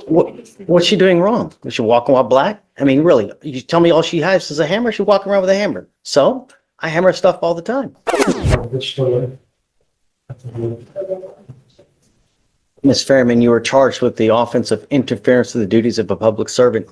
What's she doing wrong? Is she walking while black? I mean, really, you tell me all she has is a hammer? She's walking around with a hammer. So I hammer stuff all the time. Ms. Fairman, you were charged with the offense of interference with the duties of a public servant.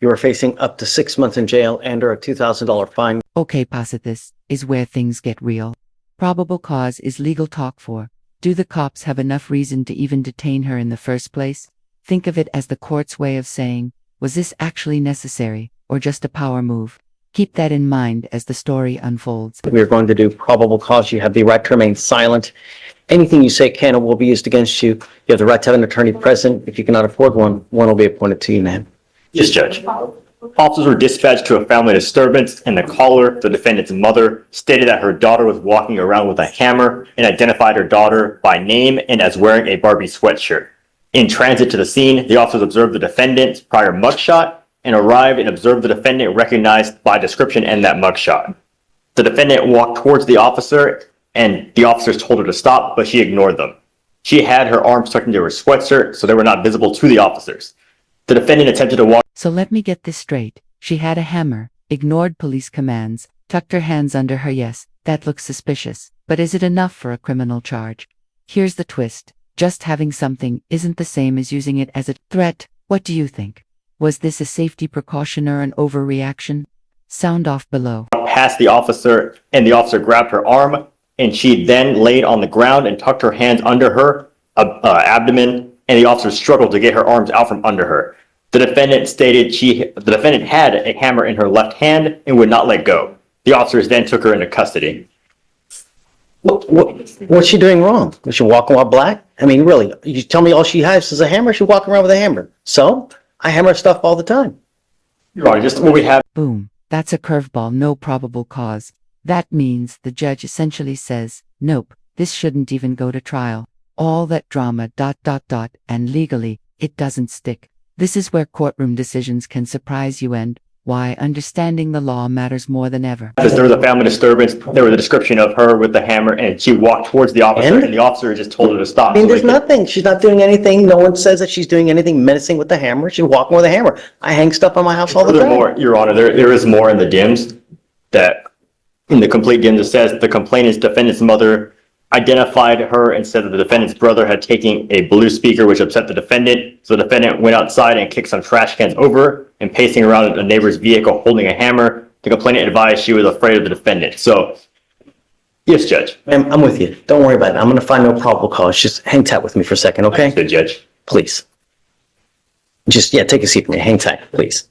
You are facing up to 6 months in jail and or a $2,000 fine. Okay, posit this is where things get real. Probable cause is legal talk for, do the cops have enough reason to even detain her in the first place? Think of it as the court's way of saying, was this actually necessary, or just a power move? Keep that in mind as the story unfolds. We are going to do probable cause. You have the right to remain silent. Anything you say can or will be used against you. You have the right to have an attorney present. If you cannot afford one, one will be appointed to you, ma'am. Yes, Judge. Officers were dispatched to a family disturbance, and the caller, the defendant's mother, stated that her daughter was walking around with a hammer and identified her daughter by name and as wearing a Barbie sweatshirt. In transit to the scene, the officers observed the defendant's prior mugshot and arrived and observed the defendant recognized by description and that mugshot. The defendant walked towards the officer, and the officers told her to stop, but she ignored them. She had her arms tucked into her sweatshirt, so they were not visible to the officers. The defendant attempted to walk. So let me get this straight. She had a hammer, ignored police commands, tucked her hands under her. Yes, that looks suspicious. But is it enough for a criminal charge? Here's the twist. Just having something isn't the same as using it as a threat. What do you think? Was this a safety precaution or an overreaction? Sound off below. Past the officer, and the officer grabbed her arm, and she then laid on the ground and tucked her hands under her abdomen, and the officer struggled to get her arms out from under her. The defendant stated the defendant had a hammer in her left hand and would not let go. The officers then took her into custody. What's she doing wrong? Is she walking while black? I mean, really, you tell me all she has is a hammer? She's walking around with a hammer. So I hammer stuff all the time. Your Honor, just what we have. Boom. That's a curveball, no probable cause. That means the judge essentially says, nope, this shouldn't even go to trial. All that drama ... and legally, it doesn't stick. This is where courtroom decisions can surprise you and why understanding the law matters more than ever. Because there was a family disturbance, there was a description of her with the hammer, and she walked towards the officer, and the officer just told her to stop. I mean, there's nothing. She's not doing anything. No one says that she's doing anything menacing with the hammer. She's walking with a hammer. I hang stuff on my house all the time. Furthermore, Your Honor, there is more in the DIMS that, in the complete DIMS, it says the complainant's defendant's mother identified her and said that the defendant's brother had taken a blue speaker which upset the defendant. So the defendant went outside and kicked some trash cans over and pacing around a neighbor's vehicle holding a hammer. The complainant advised she was afraid of the defendant. So, yes, Judge. I'm with you. Don't worry about it. I'm going to find no probable cause. Just hang tight with me for a second, okay? Good, Judge. Please. Just, yeah, take a seat with me. Hang tight, please.